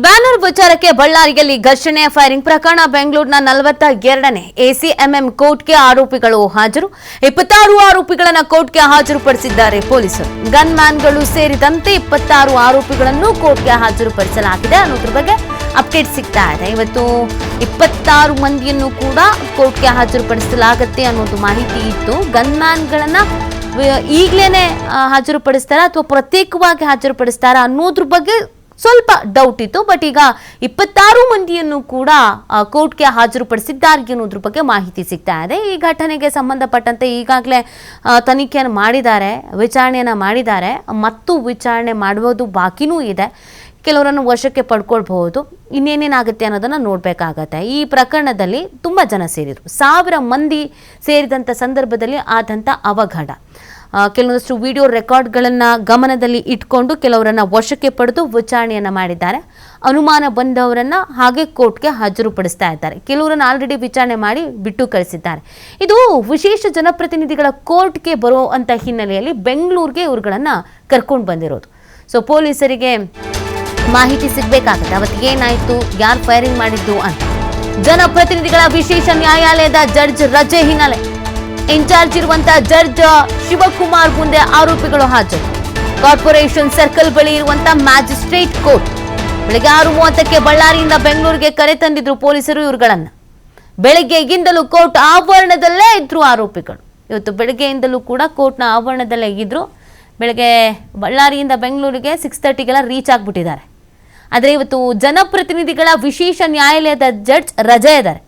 banner ವಿಚಾರಕ್ಕೆ ಬಳ್ಳಾರಿಯಲ್ಲಿ ಘರ್ಷಣೆ ಫೈರಿಂಗ್ ಪ್ರಕರಣ ಬೆಂಗಳೂರಿನ 42ನೇ ಎಸಿಎಂಎಂ ಕೋರ್ಟ್ಗೆ ಆರೋಪಿಗಳು ಹಾಜರು 26 ಆರೋಪಿಗಳನ್ನು ಕೋರ್ಟ್ಗೆ ಹಾಜರುಪಡಿಸಿದ್ದಾರೆ ಪೊಲೀಸರು ಗನ್ ಮ್ಯಾನ್ಗಳು ಸೇರಿದಂತೆ 26 ಆರೋಪಿಗಳನ್ನು ಕೋರ್ಟ್ಗೆ ಹಾಜರುಪಡಿಸಲಾಗಿದೆ ಅನ್ನೋದ್ರ ಬಗ್ಗೆ ಅಪ್ಡೇಟ್ ಸಿಗ್ತಾ ಇದೆ ಇವತ್ತು 26 ಮಂದಿಯನ್ನು ಕೂಡ ಕೋರ್ಟ್ಗೆ ಹಾಜರುಪಡಿಸಲಾಗುತ್ತೆ ಅನ್ನೋದು ಮಾಹಿತಿ ಇತ್ತು ಗನ್ ಮ್ಯಾನ್ಗಳನ್ನು ಈಗಲೇನೆ ಹಾಜರುಪಡಿಸ್ತಾರಾ ಅಥವಾ ಪ್ರತ್ಯೇಕವಾಗಿ ಹಾಜರುಪಡಿಸ್ತಾರಾ ಅನ್ನೋದ್ರ ಬಗ್ಗೆ ಸ್ವಲ್ಪ ಡೌಟ್ ಇತ್ತು ಬಟ್ ಈಗ 26 ಮಂದಿಯನ್ನು ಕೂಡ ಕೋರ್ಟ್ಗೆ ಹಾಜರುಪಡಿಸಿದ್ದಾರೆ ಅನ್ನೋದ್ರ ಬಗ್ಗೆ ಮಾಹಿತಿ ಸಿಗ್ತಾ ಇದೆ ಈ ಘಟನೆಗೆ ಸಂಬಂಧಪಟ್ಟಂತೆ ಈಗಾಗಲೇ ತನಿಖೆಯನ್ನು ಮಾಡಿದ್ದಾರೆ ವಿಚಾರಣೆಯನ್ನು ಮಾಡಿದ್ದಾರೆ ಮತ್ತು ವಿಚಾರಣೆ ಮಾಡುವುದು ಬಾಕಿನೂ ಇದೆ ಕೆಲವರನ್ನು ವಶಕ್ಕೆ ಪಡ್ಕೊಳ್ಬಹುದು ಇನ್ನೇನೇನಾಗುತ್ತೆ ಅನ್ನೋದನ್ನು ನೋಡಬೇಕಾಗತ್ತೆ ಈ ಪ್ರಕರಣದಲ್ಲಿ ತುಂಬ ಜನ ಸೇರಿದರು 1000 ಮಂದಿ ಸೇರಿದಂಥ ಸಂದರ್ಭದಲ್ಲಿ ಆದಂಥ ಅವಘಡ ಕೆಲವೊಂದಷ್ಟು ವಿಡಿಯೋ ರೆಕಾರ್ಡ್ಗಳನ್ನು ಗಮನದಲ್ಲಿ ಇಟ್ಕೊಂಡು ಕೆಲವರನ್ನು ವಶಕ್ಕೆ ಪಡೆದು ವಿಚಾರಣೆಯನ್ನು ಮಾಡಿದ್ದಾರೆ ಅನುಮಾನ ಬಂದವರನ್ನು ಹಾಗೆ ಕೋರ್ಟ್ಗೆ ಹಾಜರುಪಡಿಸ್ತಾ ಇದ್ದಾರೆ ಕೆಲವರನ್ನು ಆಲ್ರೆಡಿ ವಿಚಾರಣೆ ಮಾಡಿ ಬಿಟ್ಟು ಕಳಿಸಿದ್ದಾರೆ ಇದು ವಿಶೇಷ ಜನಪ್ರತಿನಿಧಿಗಳ ಕೋರ್ಟ್ಗೆ ಬರೋ ಅಂಥ ಹಿನ್ನೆಲೆಯಲ್ಲಿ ಬೆಂಗಳೂರಿಗೆ ಇವ್ರುಗಳನ್ನು ಕರ್ಕೊಂಡು ಬಂದಿರೋದು ಸೊ ಪೊಲೀಸರಿಗೆ ಮಾಹಿತಿ ಸಿಗಬೇಕಾಗುತ್ತೆ ಅವತ್ತು ಏನಾಯಿತು ಯಾರು ಫೈರಿಂಗ್ ಮಾಡಿದ್ದು ಅಂತ ಜನಪ್ರತಿನಿಧಿಗಳ ವಿಶೇಷ ನ್ಯಾಯಾಲಯದ ಜಡ್ಜ್ ರಜೆ ಹಿನ್ನೆಲೆ ಇನ್ಚಾರ್ಜ್ ಇರುವಂತಹ ಜಡ್ಜ್ ಶಿವಕುಮಾರ್ ಮುಂದೆ ಆರೋಪಿಗಳು ಹಾಜರು ಕಾರ್ಪೊರೇಷನ್ ಸರ್ಕಲ್ ಬಳಿ ಇರುವಂತಹ ಮ್ಯಾಜಿಸ್ಟ್ರೇಟ್ ಕೋರ್ಟ್ ಬೆಳಗ್ಗೆ 6:30ಕ್ಕೆ ಬಳ್ಳಾರಿಯಿಂದ ಬೆಂಗಳೂರಿಗೆ ಕರೆ ತಂದಿದ್ರು ಪೊಲೀಸರು ಇವ್ರುಗಳನ್ನ ಬೆಳಗ್ಗೆಯಿಂದಲೂ ಕೋರ್ಟ್ ಆವರಣದಲ್ಲೇ ಇದ್ರು ಆರೋಪಿಗಳು ಇವತ್ತು ಬೆಳಗ್ಗೆಯಿಂದಲೂ ಕೂಡ ಕೋರ್ಟ್ನ ಆವರಣದಲ್ಲೇ ಇದ್ರು ಬೆಳಗ್ಗೆ ಬಳ್ಳಾರಿಯಿಂದ ಬೆಂಗಳೂರಿಗೆ 6:30ಗೆಲ್ಲ ರೀಚ್ ಆಗಿಬಿಟ್ಟಿದ್ದಾರೆ ಆದರೆ ಇವತ್ತು ಜನಪ್ರತಿನಿಧಿಗಳ ವಿಶೇಷ ನ್ಯಾಯಾಲಯದ ಜಡ್ಜ್ ರಜೆ ಇದ್ದಾರೆ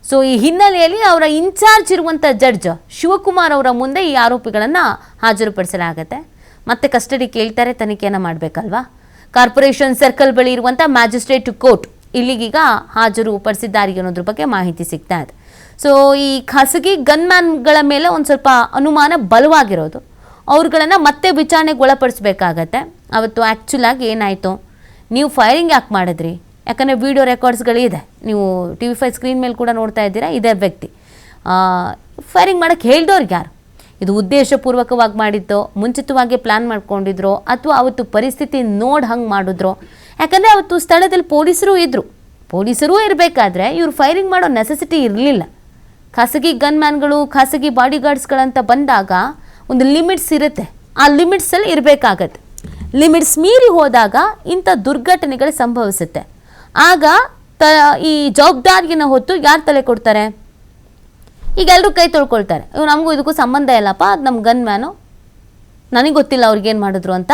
ಸೊ ಈ ಹಿನ್ನೆಲೆಯಲ್ಲಿ ಅವರ ಇನ್ಚಾರ್ಜ್ ಇರುವಂಥ ಜಡ್ಜ್ ಶಿವಕುಮಾರ್ ಅವರ ಮುಂದೆ ಈ ಆರೋಪಿಗಳನ್ನು ಹಾಜರುಪಡಿಸಲಾಗುತ್ತೆ ಮತ್ತೆ ಕಸ್ಟಡಿ ಕೇಳ್ತಾರೆ ತನಿಖೆಯನ್ನು ಮಾಡಬೇಕಲ್ವಾ ಕಾರ್ಪೊರೇಷನ್ ಸರ್ಕಲ್ ಬಳಿ ಇರುವಂಥ ಮ್ಯಾಜಿಸ್ಟ್ರೇಟ್ ಕೋರ್ಟ್ ಇಲ್ಲಿಗೀಗ ಹಾಜರುಪಡಿಸಿದ್ದಾರೆ ಅನ್ನೋದ್ರ ಬಗ್ಗೆ ಮಾಹಿತಿ ಸಿಗ್ತಾ ಇದೆ ಸೊ ಈ ಖಾಸಗಿ ಗನ್ಮ್ಯಾನ್ಗಳ ಮೇಲೆ ಒಂದು ಸ್ವಲ್ಪ ಅನುಮಾನ ಬಲವಾಗಿರೋದು ಅವ್ರುಗಳನ್ನು ಮತ್ತೆ ವಿಚಾರಣೆಗೆ ಒಳಪಡಿಸ್ಬೇಕಾಗತ್ತೆ ಅವತ್ತು ಆ್ಯಕ್ಚುಲಾಗಿ ಏನಾಯಿತು ನೀವು ಫೈರಿಂಗ್ ಯಾಕೆ ಮಾಡಿದ್ರಿ ಯಾಕಂದರೆ ವಿಡಿಯೋ ರೆಕಾರ್ಡ್ಸ್ಗಳಿದೆ ನೀವು TV5 ಸ್ಕ್ರೀನ್ ಮೇಲೆ ಕೂಡ ನೋಡ್ತಾ ಇದ್ದೀರಾ ಇದೇ ವ್ಯಕ್ತಿ ಫೈರಿಂಗ್ ಮಾಡೋಕ್ಕೆ ಹೇಳ್ದವ್ರಿಗೆ ಯಾರು ಇದು ಉದ್ದೇಶಪೂರ್ವಕವಾಗಿ ಮಾಡಿದ್ದೋ ಮುಂಚಿತವಾಗಿ ಪ್ಲ್ಯಾನ್ ಮಾಡ್ಕೊಂಡಿದ್ರೋ ಅಥವಾ ಅವತ್ತು ಪರಿಸ್ಥಿತಿ ನೋಡಿ ಹಂಗೆ ಮಾಡಿದ್ರೋ ಯಾಕಂದರೆ ಅವತ್ತು ಸ್ಥಳದಲ್ಲಿ ಪೊಲೀಸರೂ ಇರಬೇಕಾದ್ರೆ ಇವ್ರು ಫೈರಿಂಗ್ ಮಾಡೋ ನೆಸೆಸಿಟಿ ಇರಲಿಲ್ಲ ಖಾಸಗಿ ಗನ್ ಮ್ಯಾನ್ಗಳು ಖಾಸಗಿ ಬಾಡಿಗಾರ್ಡ್ಸ್ಗಳಂತ ಬಂದಾಗ ಒಂದು ಲಿಮಿಟ್ಸ್ ಇರುತ್ತೆ ಆ ಲಿಮಿಟ್ಸಲ್ಲಿ ಇರಬೇಕಾಗತ್ತೆ ಲಿಮಿಟ್ಸ್ ಮೀರಿ ಹೋದಾಗ ಇಂಥ ದುರ್ಘಟನೆಗಳು ಸಂಭವಿಸುತ್ತೆ ಆಗ ಈ ಜವಾಬ್ದಾರಿಯನ್ನು ಹೊತ್ತು ಯಾರು ತಲೆ ಕೊಡ್ತಾರೆ ಈಗ ಎಲ್ಲರೂ ಕೈ ತೊಳ್ಕೊಳ್ತಾರೆ ನಮಗೂ ಇದಕ್ಕೂ ಸಂಬಂಧ ಇಲ್ಲಪ್ಪ ಅದು ನಮ್ಮ ಗನ್ ಮ್ಯಾನು ನನಗೆ ಗೊತ್ತಿಲ್ಲ ಅವ್ರಿಗೇನು ಮಾಡಿದ್ರು ಅಂತ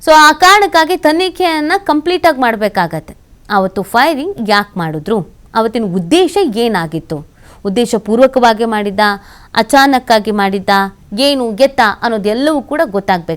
ಸೊ ಆ ಕಾರಣಕ್ಕಾಗಿ ತನಿಖೆಯನ್ನು ಕಂಪ್ಲೀಟಾಗಿ ಮಾಡಬೇಕಾಗತ್ತೆ ಆವತ್ತು ಫೈರಿಂಗ್ ಯಾಕೆ ಮಾಡಿದ್ರು ಆವತ್ತಿನ ಉದ್ದೇಶ ಏನಾಗಿತ್ತು ಉದ್ದೇಶಪೂರ್ವಕವಾಗಿ ಮಾಡಿದ್ದ ಅಚಾನಕ್ಕಾಗಿ ಮಾಡಿದ್ದ ಏನು ಎತ್ತ ಅನ್ನೋದೆಲ್ಲವೂ ಕೂಡ ಗೊತ್ತಾಗಬೇಕು